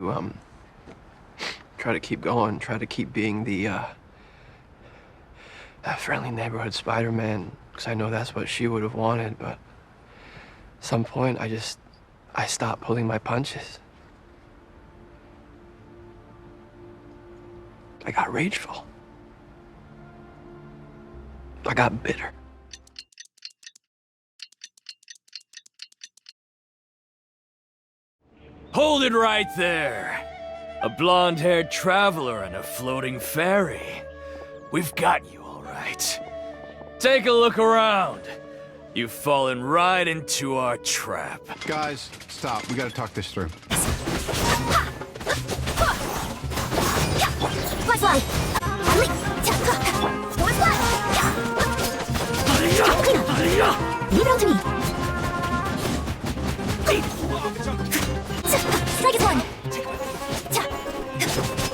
to try to keep going, try to keep being the friendly neighborhood Spider-Man, because I know that's what she would have wanted, but at some point I stopped pulling my punches. I got rageful. I got bitter. Hold it right there! A blonde-haired traveler and a floating fairy. We've got you, all right. Take a look around. You've fallen right into our trap. Guys, stop. We gotta talk this through. Flashlight! Leave it all to me! Strike is one!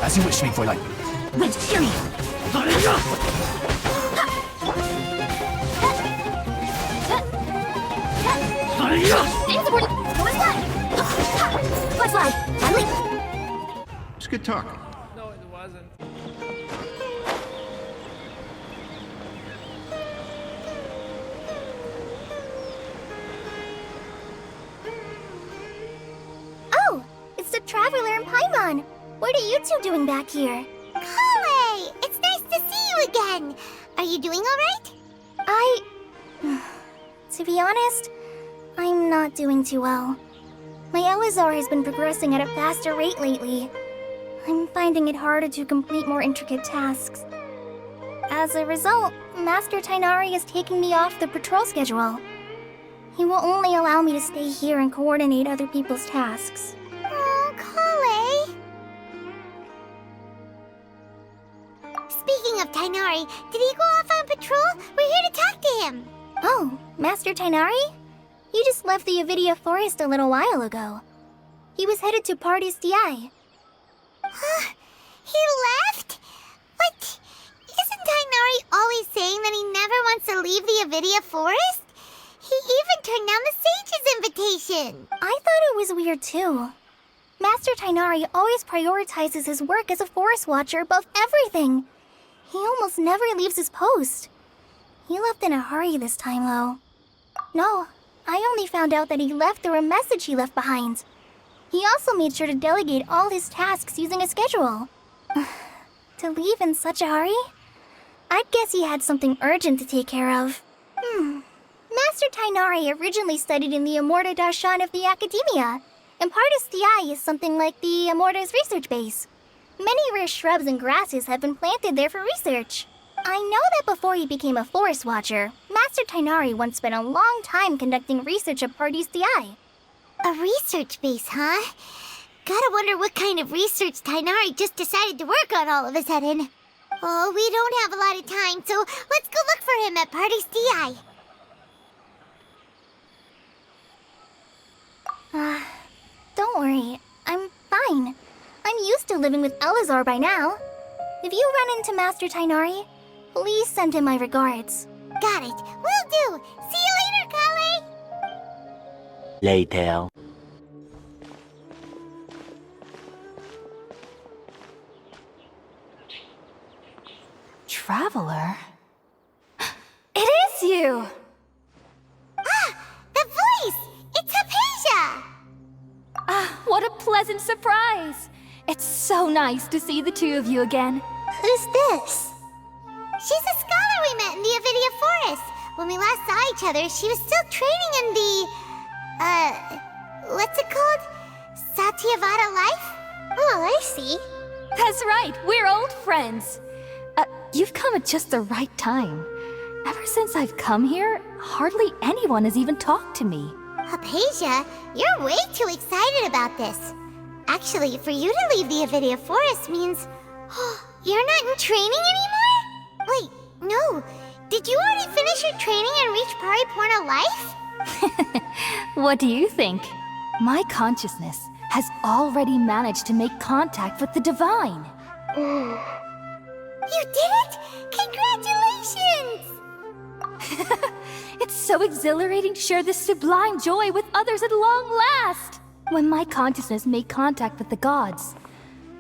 As you wish, me, Fräulein. Wind, fury! Flashlight! It's good talk. No, it wasn't. Oh! It's the Traveler and Paimon! What are you two doing back here? Kale! It's nice to see you again! Are you doing alright? To be honest, I'm not doing too well. My Elazar has been progressing at a faster rate lately. I'm finding it harder to complete more intricate tasks. As a result, Master Tighnari is taking me off the patrol schedule. He will only allow me to stay here and coordinate other people's tasks. Oh, Kale! Speaking of Tighnari, did he go off on patrol? We're here to talk to him! Oh, Master Tighnari? You just left the Avidia Forest a little while ago. He was headed to Party's DI. Huh? He left? But isn't Tighnari always saying that he never wants to leave the Avidia Forest? He even turned down the Sage's invitation! I thought it was weird too. Master Tighnari always prioritizes his work as a forest watcher above everything. He almost never leaves his post. He left in a hurry this time, though. No, I only found out that he left through a message he left behind. He also made sure to delegate all his tasks using a schedule. To leave in such a hurry? I'd guess he had something urgent to take care of. Master Tighnari originally studied in the Amorta Darshan of the Academia, and Partis DI is something like the Amorta's research base. Many rare shrubs and grasses have been planted there for research. I know that before he became a forest watcher, Master Tighnari once spent a long time conducting research at Partis DI. A research base, huh? Gotta wonder what kind of research Tighnari just decided to work on all of a sudden. Oh, we don't have a lot of time, so let's go look for him at Party's DI. Don't worry, I'm fine. I'm used to living with Elazar by now. If you run into Master Tighnari, please send him my regards. Got it. Will do. See you later, Kale. Later. Traveler? It is you! Ah, the voice! It's Hypatia! Ah, what a pleasant surprise! It's so nice to see the two of you again. Who's this? She's a scholar we met in the Avidia Forest. When we last saw each other, she was still training in the... what's it called? Satyavada life? Oh, I see. That's right, we're old friends. You've come at just the right time. Ever since I've come here, hardly anyone has even talked to me. Hypatia, you're way too excited about this. Actually, for you to leave the Avidia Forest means... you're not in training anymore? Wait, no. Did you already finish your training and reach Pariporna life? What do you think? My consciousness has already managed to make contact with the divine. You did it! Congratulations! It's so exhilarating to share this sublime joy with others at long last! when my consciousness made contact with the gods.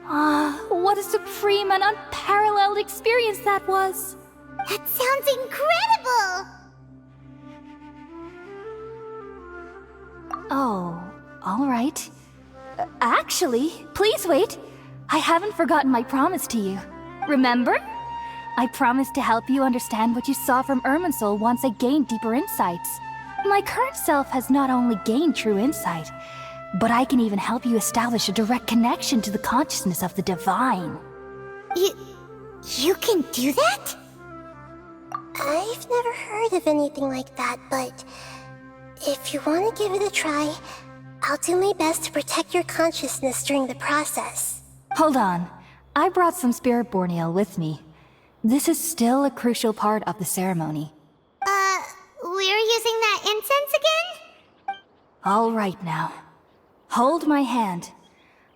Ah, what a supreme and unparalleled experience that was! That sounds incredible! Oh, alright. Actually, please wait. I haven't forgotten my promise to you. Remember? I promised to help you understand what you saw from Irminsul once I gained deeper insights. My current self has not only gained true insight, but I can even help you establish a direct connection to the consciousness of the divine. You can do that? I've never heard of anything like that, but if you want to give it a try, I'll do my best to protect your consciousness during the process. Hold on. I brought some spirit-born ale with me. This is still a crucial part of the ceremony. We're using that incense again? All right now. Hold my hand.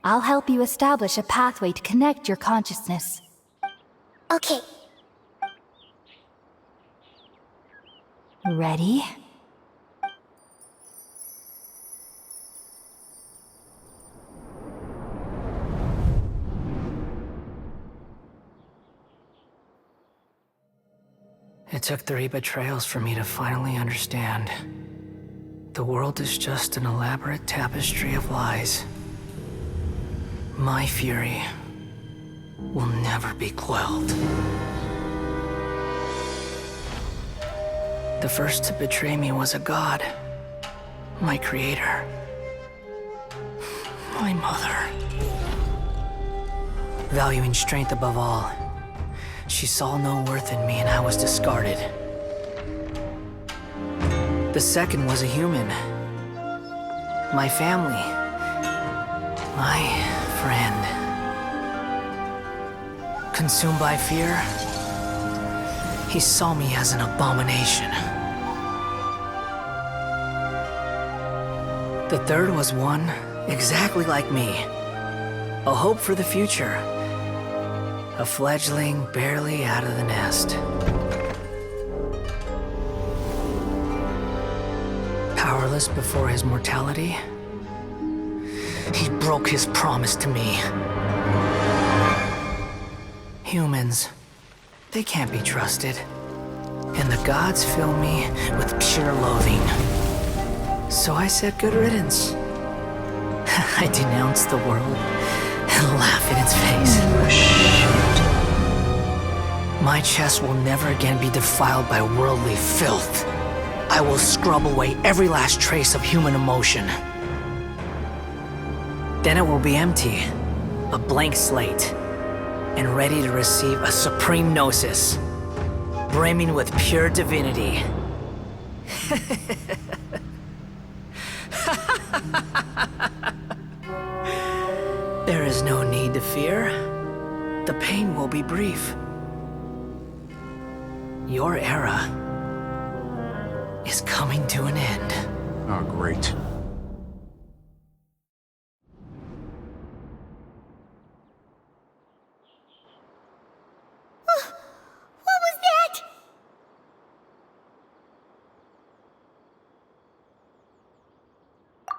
I'll help you establish a pathway to connect your consciousness. Okay. Ready? It took 3 betrayals for me to finally understand. The world is just an elaborate tapestry of lies. My fury will never be quelled. The first to betray me was a god. My creator. My mother. Valuing strength above all, she saw no worth in me and I was discarded. The second was a human. My family. My friend. Consumed by fear, he saw me as an abomination. The third was one exactly like me. A hope for the future. A fledgling barely out of the nest. Powerless before his mortality, he broke his promise to me. Humans, they can't be trusted. And the gods fill me with pure loathing. So I said good riddance. I denounce the world and laugh in its face. My chest will never again be defiled by worldly filth. I will scrub away every last trace of human emotion. Then it will be empty, a blank slate, and ready to receive a supreme gnosis, brimming with pure divinity. There is no need to fear. The pain will be brief. Your era is coming to an end. Oh, great. What was that?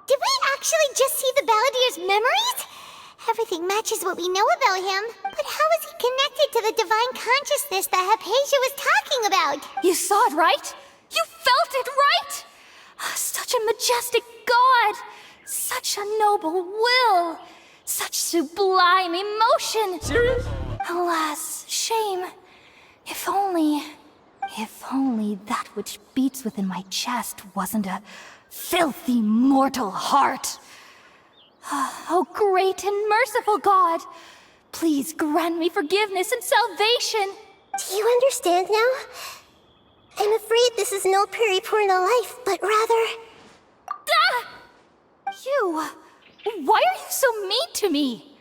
Did we actually just see the Balladier's memories? Everything matches what we know about him. But how is he connected to the divine consciousness that Hypatia was talking about? You saw it, right? You felt it, right? Such a majestic god! Such a noble will! Such sublime emotion! Serious? Alas, shame. If only that which beats within my chest wasn't a filthy mortal heart. Oh, great and merciful God! Please grant me forgiveness and salvation! Do you understand now? I'm afraid this is no periportal life, but rather... Ah! You... Why are you so mean to me?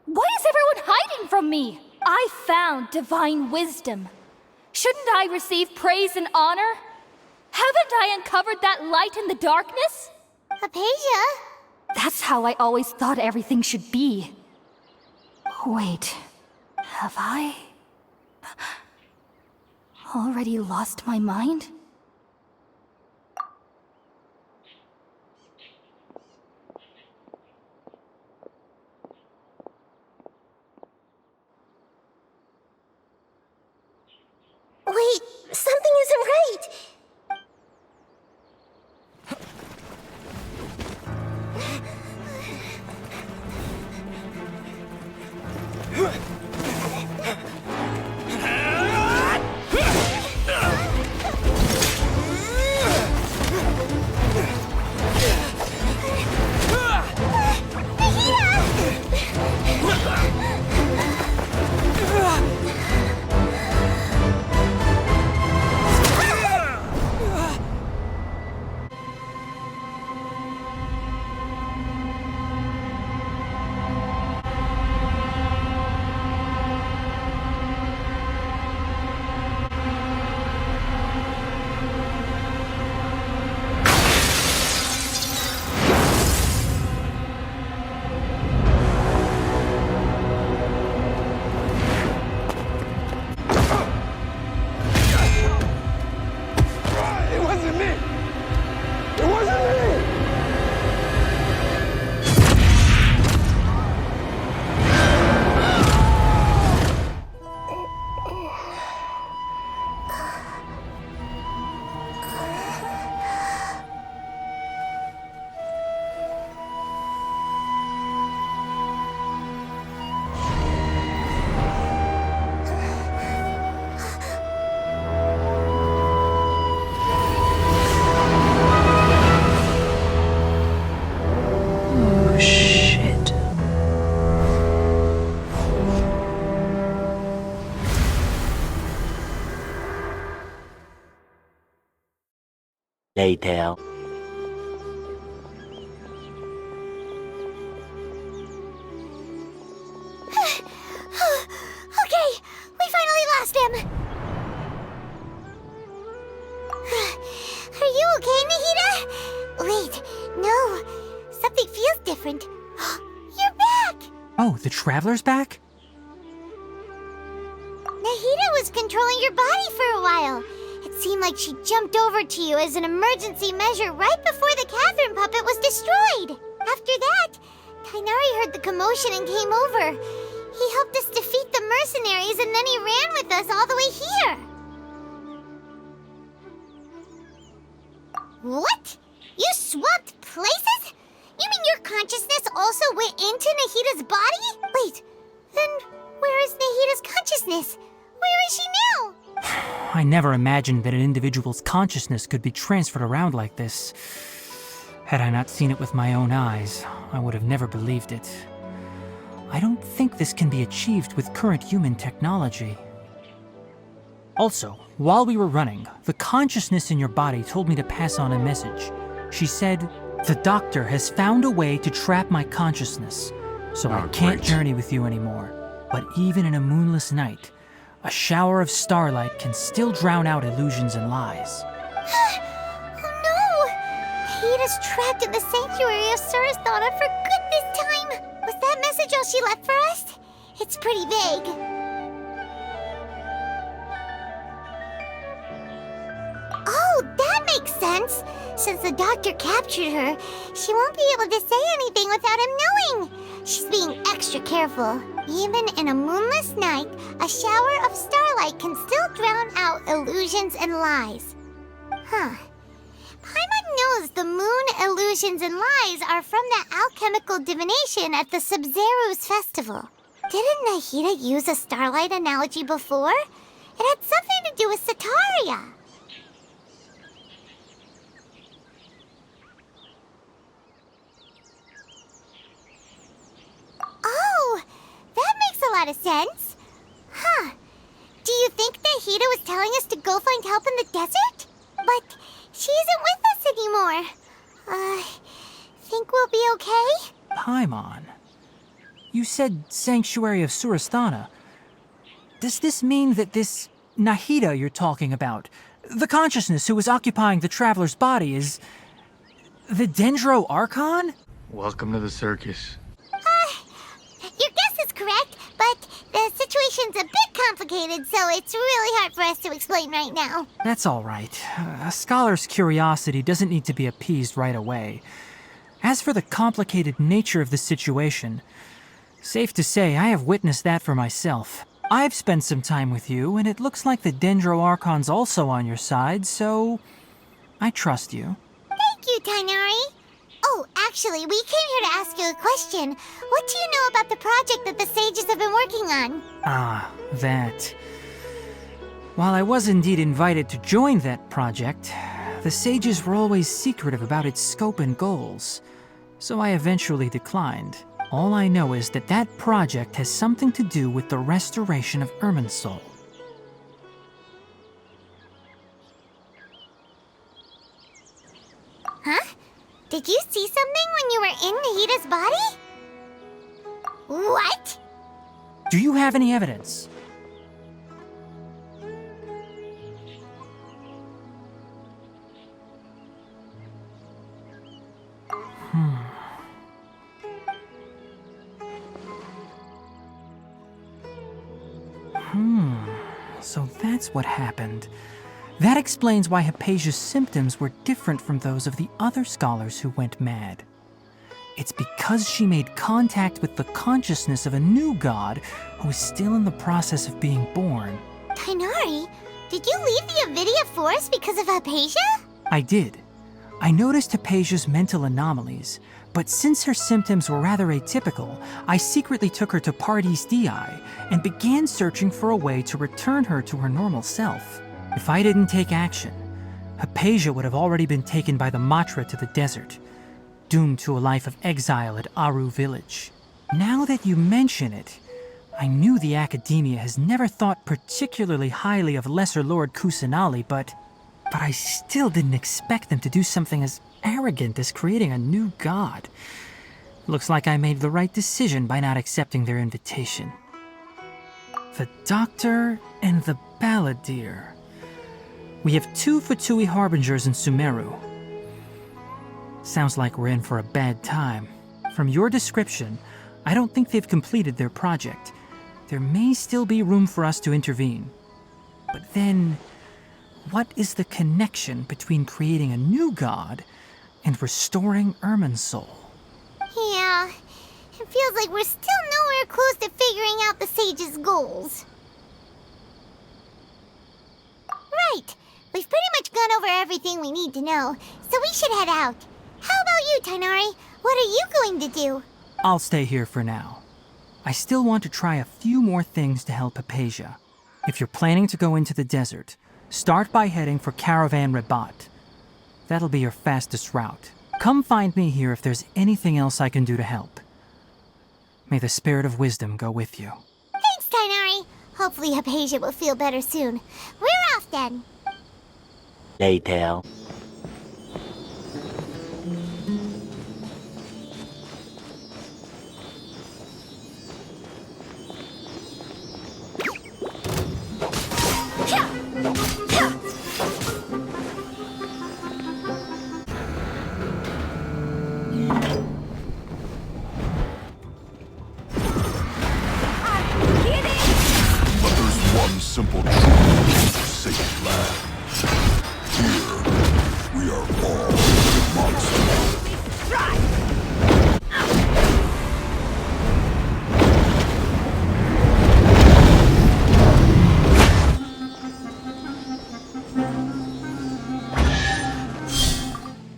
Why is everyone hiding from me? I found divine wisdom. Shouldn't I receive praise and honor? Haven't I uncovered that light in the darkness? Hypatia? That's how I always thought everything should be. Wait, have I already lost my mind? right. Later. Okay, we finally lost him. Are you okay, Nahida? Wait, no. Something feels different. You're back! Oh, the Traveler's back? Nahida was controlling your body for a while. It seemed like she jumped over to you as an emergency measure right before the Catherine puppet was destroyed. After that, Tainari heard the commotion and came over. He helped us defeat the mercenaries and then he ran with us all the way here. What? You swapped places? You mean your consciousness also went into Nahida's body? Wait, then where is Nahida's consciousness? Where is she now? I never imagined that an individual's consciousness could be transferred around like this. Had I not seen it with my own eyes, I would have never believed it. I don't think this can be achieved with current human technology. Also, while we were running, the consciousness in your body told me to pass on a message. She said, "The doctor has found a way to trap my consciousness, so I can't journey with you anymore. But even in a moonless night, a shower of starlight can still drown out illusions and lies." Oh no! Nahida's trapped in the sanctuary of Sumeru for good this time. Was that message all she left for us? It's pretty vague. Oh, that makes sense! Since the doctor captured her, she won't be able to say anything without him knowing. She's being extra careful. Even in a moonless night, a shower of starlight can still drown out illusions and lies. Huh. Paimon knows the moon illusions and lies are from the alchemical divination at the Sumeru's festival. Didn't Nahida use a starlight analogy before? It had something to do with Sataria. Oh, that makes a lot of sense. Huh. Do you think Nahida was telling us to go find help in the desert? But she isn't with us anymore. Think we'll be okay? Paimon, you said Sanctuary of Sumeru. Does this mean that this Nahida you're talking about, the consciousness who was occupying the Traveler's body, is the Dendro Archon? Welcome to the circus. Your guess is correct, but the situation's a bit complicated, so it's really hard for us to explain right now. That's all right. A scholar's curiosity doesn't need to be appeased right away. As for the complicated nature of the situation, safe to say I have witnessed that for myself. I've spent some time with you, and it looks like the Dendro Archon's also on your side, so I trust you. Thank you, Tainari. Oh, actually, we came here to ask you a question. What do you know about the project that the sages have been working on? Ah, that. While I was indeed invited to join that project, the sages were always secretive about its scope and goals, so I eventually declined. All I know is that that project has something to do with the restoration of Irminsul. Huh? Did you see something when you were in Nahida's body? What? Do you have any evidence? So that's what happened. That explains why Hypatia's symptoms were different from those of the other scholars who went mad. It's because she made contact with the consciousness of a new god who is still in the process of being born. Tainari, did you leave the Avidia Forest because of Hypatia? I did. I noticed Hypatia's mental anomalies, but since her symptoms were rather atypical, I secretly took her to Pardes Dii and began searching for a way to return her to her normal self. If I didn't take action, Hypatia would have already been taken by the Matra to the desert, doomed to a life of exile at Aru village. Now that you mention it, I knew the Academia has never thought particularly highly of Lesser Lord Kusanali, but I still didn't expect them to do something as arrogant as creating a new god. Looks like I made the right decision by not accepting their invitation. The Doctor and the Balladeer. We have 2 Fatui Harbingers in Sumeru. Sounds like we're in for a bad time. From your description, I don't think they've completed their project. There may still be room for us to intervene. But then, what is the connection between creating a new god and restoring Irminsul? Yeah, it feels like we're still nowhere close to figuring out the sage's goals. Right, we've pretty much gone over everything we need to know, so we should head out. How about you, Tainari? What are you going to do? I'll stay here for now. I still want to try a few more things to help Hypatia. If you're planning to go into the desert, start by heading for Caravan Rabat. That'll be your fastest route. Come find me here if there's anything else I can do to help. May the spirit of wisdom go with you. Thanks, Tainari. Hopefully Hypatia will feel better soon. We're off then. Later. Simple truth, sacred land. Here, we are all monsters.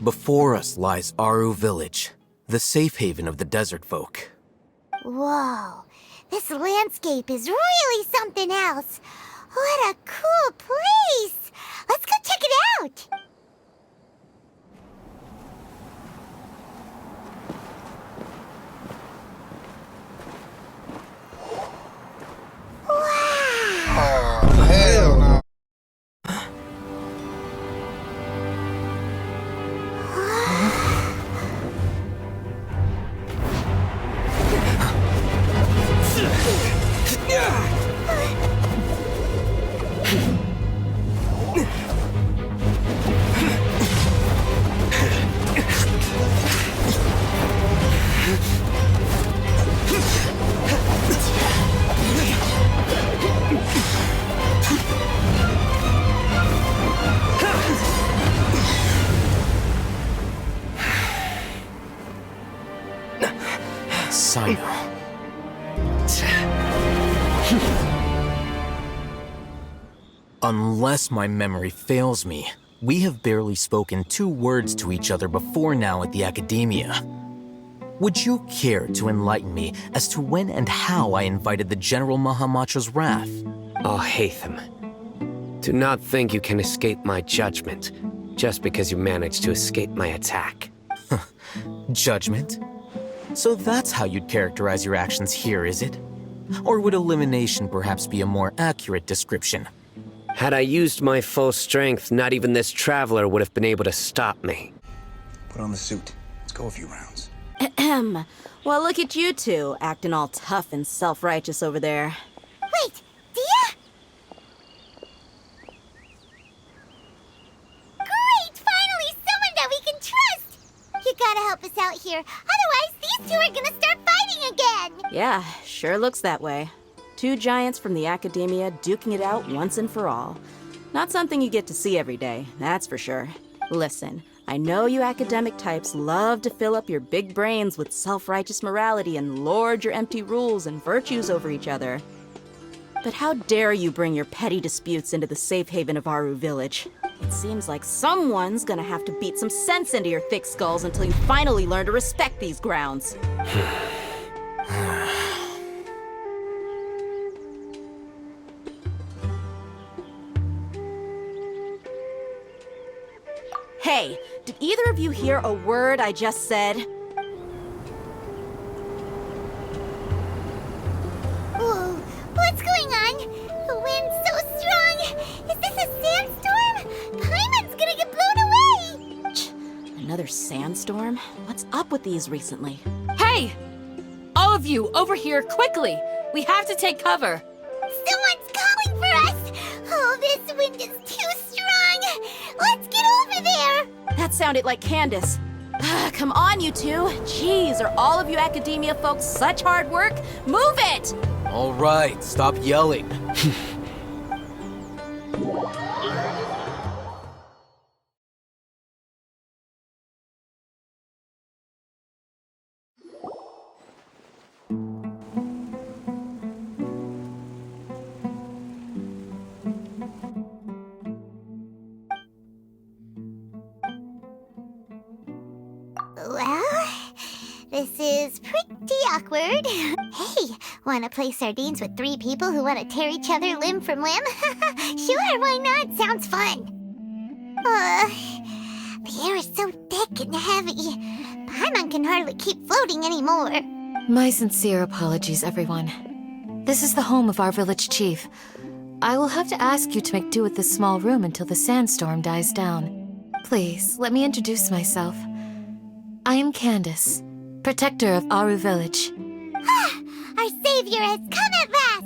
Before us lies Aru village, the safe haven of the desert folk. Whoa, this landscape is really something else. What a cool place! Let's go check it out! Wow! Hell no. Unless my memory fails me, we have barely spoken 2 words to each other before now at the Academia. Would you care to enlighten me as to when and how I invited the General Mahamatra's wrath? Oh, Haytham. Do not think you can escape my judgment, just because you managed to escape my attack. Judgment? So that's how you'd characterize your actions here, is it? Or would elimination perhaps be a more accurate description? Had I used my full strength, not even this traveler would have been able to stop me. Put on the suit. Let's go a few rounds. Ahem. Well, look at you two, acting all tough and self-righteous over there. Wait, Dia? Great! Finally, someone that we can trust! You gotta help us out here, otherwise these 2 are gonna start fighting again! Yeah, sure looks that way. 2 giants from the Academia duking it out once and for all. Not something you get to see every day, that's for sure. Listen, I know you academic types love to fill up your big brains with self-righteous morality and lord your empty rules and virtues over each other. But how dare you bring your petty disputes into the safe haven of Aru Village? It seems like someone's gonna have to beat some sense into your thick skulls until you finally learn to respect these grounds. Hey, did either of you hear a word I just said? Whoa, what's going on? The wind's so strong! Is this a sandstorm? Paimon's gonna get blown away! Another sandstorm? What's up with these recently? Hey! All of you, over here, quickly! We have to take cover! Someone's calling for us! Oh, this wind is too strong! Let's get over there! That sounded like Candace. Come on, you two. Jeez, are all of you Academia folks such hard work? Move it! All right, stop yelling. Well, this is pretty awkward. Hey, wanna play sardines with 3 people who wanna tear each other limb from limb? Sure, why not? Sounds fun. The air is so thick and heavy. Paimon can hardly keep floating anymore. My sincere apologies, everyone. This is the home of our village chief. I will have to ask you to make do with this small room until the sandstorm dies down. Please, let me introduce myself. I am Candace, protector of Aru Village. Our savior has come at last!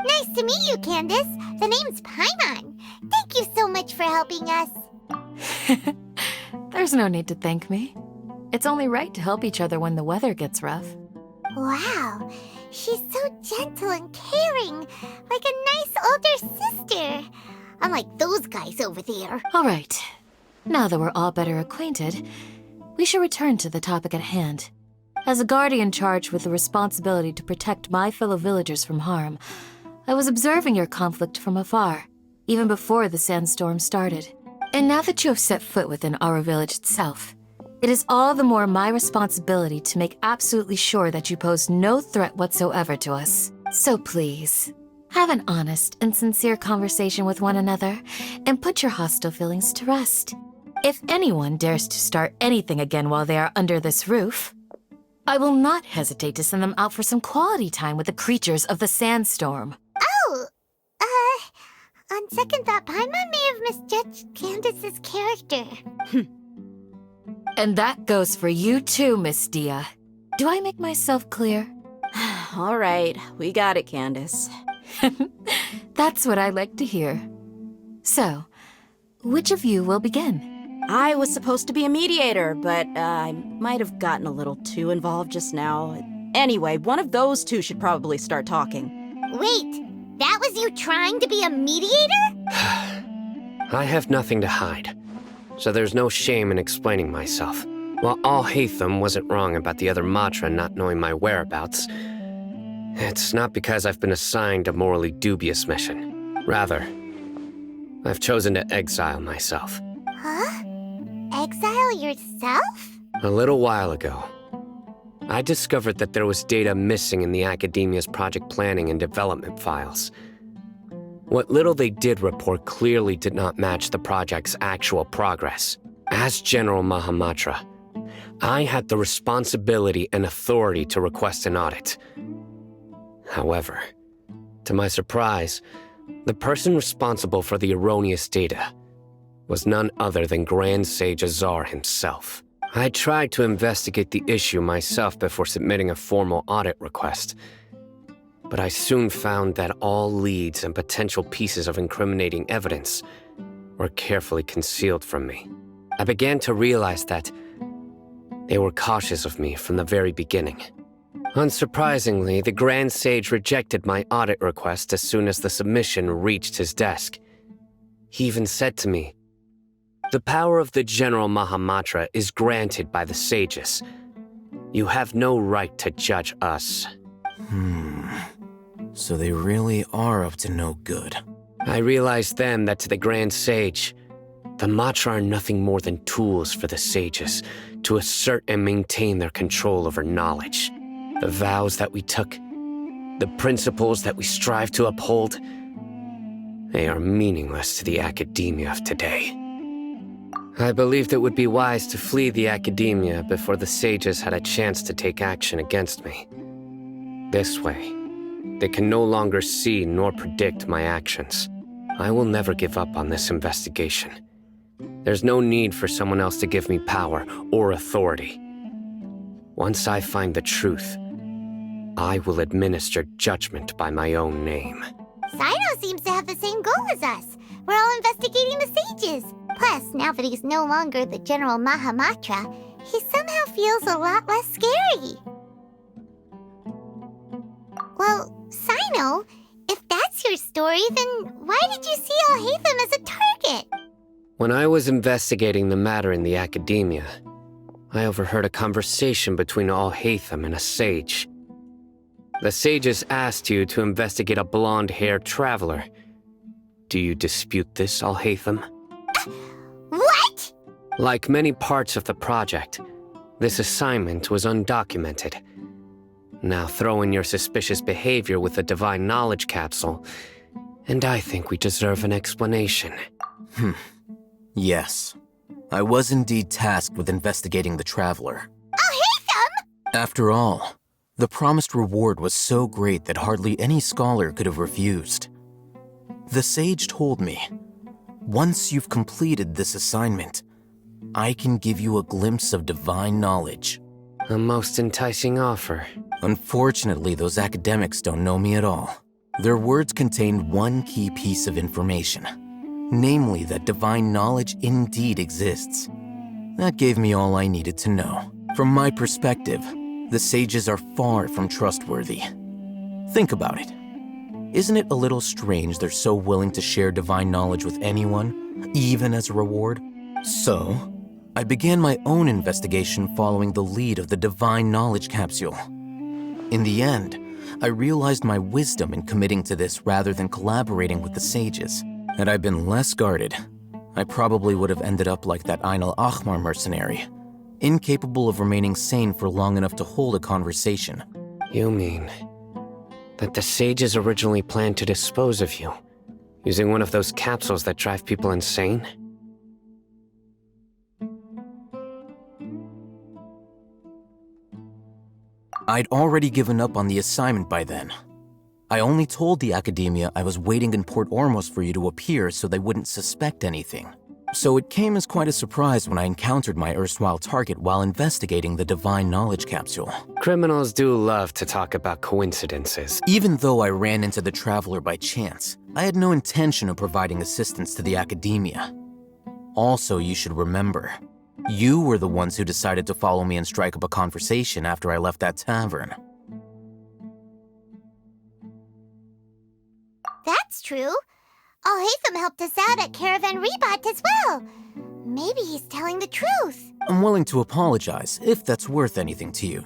Nice to meet you, Candace. The name's Paimon. Thank you so much for helping us. There's no need to thank me. It's only right to help each other when the weather gets rough. Wow, she's so gentle and caring, like a nice older sister. Unlike those guys over there. All right, now that we're all better acquainted, we should return to the topic at hand. As a guardian charged with the responsibility to protect my fellow villagers from harm, I was observing your conflict from afar, even before the sandstorm started. And now that you have set foot within Aru Village itself, it is all the more my responsibility to make absolutely sure that you pose no threat whatsoever to us. So please, have an honest and sincere conversation with one another and put your hostile feelings to rest. If anyone dares to start anything again while they are under this roof, I will not hesitate to send them out for some quality time with the creatures of the sandstorm. Oh, on second thought, Paimon may have misjudged Candace's character. And that goes for you too, Miss Dia. Do I make myself clear? All right, we got it, Candace. That's what I like to hear. So, which of you will begin? I was supposed to be a mediator, but I might have gotten a little too involved just now. Anyway, one of those two should probably start talking. Wait, that was you trying to be a mediator? I have nothing to hide, so there's no shame in explaining myself. While all Haytham wasn't wrong about the other Matra not knowing my whereabouts, it's not because I've been assigned a morally dubious mission. Rather, I've chosen to exile myself. Huh? Exile yourself? A little while ago, I discovered that there was data missing in the Academia's project planning and development files. What little they did report clearly did not match the project's actual progress. As General Mahamatra, I had the responsibility and authority to request an audit. However, to my surprise, the person responsible for the erroneous data was none other than Grand Sage Azar himself. I tried to investigate the issue myself before submitting a formal audit request, but I soon found that all leads and potential pieces of incriminating evidence were carefully concealed from me. I began to realize that they were cautious of me from the very beginning. Unsurprisingly, the Grand Sage rejected my audit request as soon as the submission reached his desk. He even said to me, "The power of the General Mahamatra is granted by the sages. You have no right to judge us." So they really are up to no good. I realized then that to the Grand Sage, the Matra are nothing more than tools for the sages to assert and maintain their control over knowledge. The vows that we took, the principles that we strive to uphold, they are meaningless to the academia of today. I believed it would be wise to flee the academia before the sages had a chance to take action against me. This way, they can no longer see nor predict my actions. I will never give up on this investigation. There's no need for someone else to give me power or authority. Once I find the truth, I will administer judgment by my own name. Sino seems to have the same goal as us. We're all investigating the sages. Plus, now that he's no longer the General Mahamatra, he somehow feels a lot less scary. Well, Sino, if that's your story, then why did you see Alhaitham as a target? When I was investigating the matter in the academia, I overheard a conversation between Alhaitham and a sage. The sages asked you to investigate a blonde-haired traveler. Do you dispute this, Alhaitham? What? Like many parts of the project, this assignment was undocumented. Now throw in your suspicious behavior with the Divine Knowledge Capsule, and I think we deserve an explanation. Yes. I was indeed tasked with investigating the traveler. Alhaitham! After all, the promised reward was so great that hardly any scholar could have refused. The sage told me, once you've completed this assignment, I can give you a glimpse of divine knowledge. A most enticing offer. Unfortunately, those academics don't know me at all. Their words contained one key piece of information, namely that divine knowledge indeed exists. That gave me all I needed to know. From my perspective, the sages are far from trustworthy. Think about it. Isn't it a little strange they're so willing to share divine knowledge with anyone, even as a reward? So, I began my own investigation following the lead of the Divine Knowledge Capsule. In the end, I realized my wisdom in committing to this rather than collaborating with the sages. Had I been less guarded, I probably would have ended up like that Ain al-Ahmar mercenary, incapable of remaining sane for long enough to hold a conversation. You mean that the sages originally planned to dispose of you, using one of those capsules that drive people insane? I'd already given up on the assignment by then. I only told the academia I was waiting in Port Ormos for you to appear so they wouldn't suspect anything. So it came as quite a surprise when I encountered my erstwhile target while investigating the Divine Knowledge Capsule. Criminals do love to talk about coincidences. Even though I ran into the Traveler by chance, I had no intention of providing assistance to the academia. Also, you should remember, you were the ones who decided to follow me and strike up a conversation after I left that tavern. That's true. Alhaitham helped us out at Caravan Rebat as well. Maybe he's telling the truth. I'm willing to apologize, if that's worth anything to you.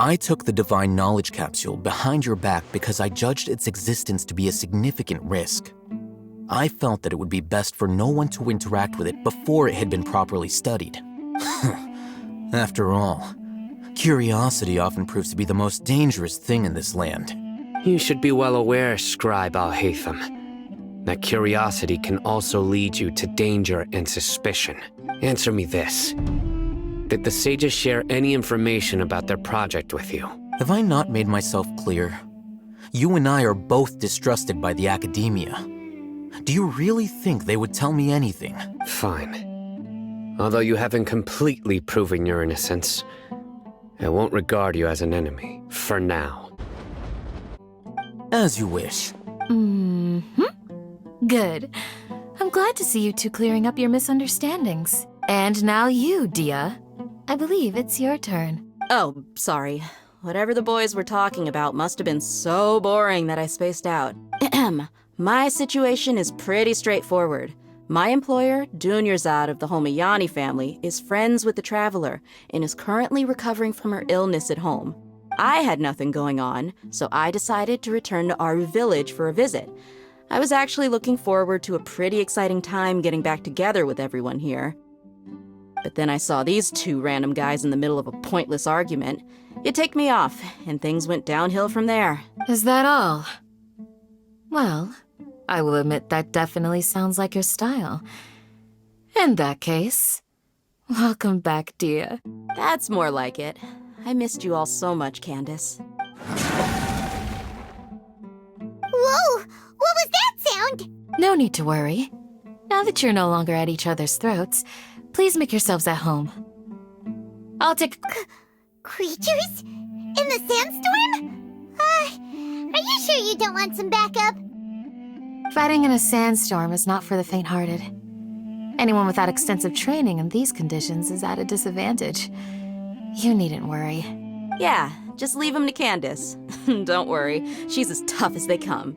I took the Divine Knowledge Capsule behind your back because I judged its existence to be a significant risk. I felt that it would be best for no one to interact with it before it had been properly studied. After all, curiosity often proves to be the most dangerous thing in this land. You should be well aware, Scribe Al-Haytham, that curiosity can also lead you to danger and suspicion. Answer me this. Did the sages share any information about their project with you? Have I not made myself clear? You and I are both distrusted by the academia. Do you really think they would tell me anything? Fine. Although you haven't completely proven your innocence, I won't regard you as an enemy, for now. As you wish. Good. I'm glad to see you two clearing up your misunderstandings. And now you, Dia. I believe it's your turn. Oh, sorry. Whatever the boys were talking about must have been so boring that I spaced out. My situation is pretty straightforward. My employer, Dunyarzad of the Homayani family, is friends with the Traveler and is currently recovering from her illness at home. I had nothing going on, so I decided to return to Aru Village for a visit. I was actually looking forward to a pretty exciting time getting back together with everyone here. But then I saw these two random guys in the middle of a pointless argument. It ticked me off, and things went downhill from there. Is that all? Well, I will admit that definitely sounds like your style. In that case, welcome back, Dia. That's more like it. I missed you all so much, Candace. Whoa! What was that sound? No need to worry. Now that you're no longer at each other's throats, please make yourselves at home. I'll take... Creatures? In the sandstorm? Are you sure you don't want some backup? Fighting in a sandstorm is not for the faint-hearted. Anyone without extensive training in these conditions is at a disadvantage. You needn't worry. Yeah, just leave them to Candace. Don't worry, she's as tough as they come.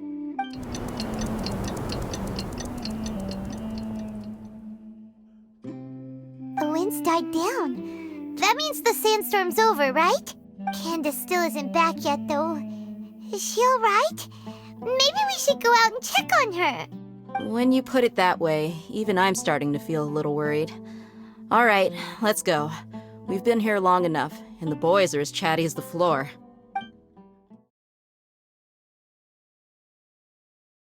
The wind's died down. That means the sandstorm's over, right? Candace still isn't back yet, though. Is she alright? Maybe we should go out and check on her. When you put it that way, even I'm starting to feel a little worried. All right, let's go. We've been here long enough, and the boys are as chatty as the floor.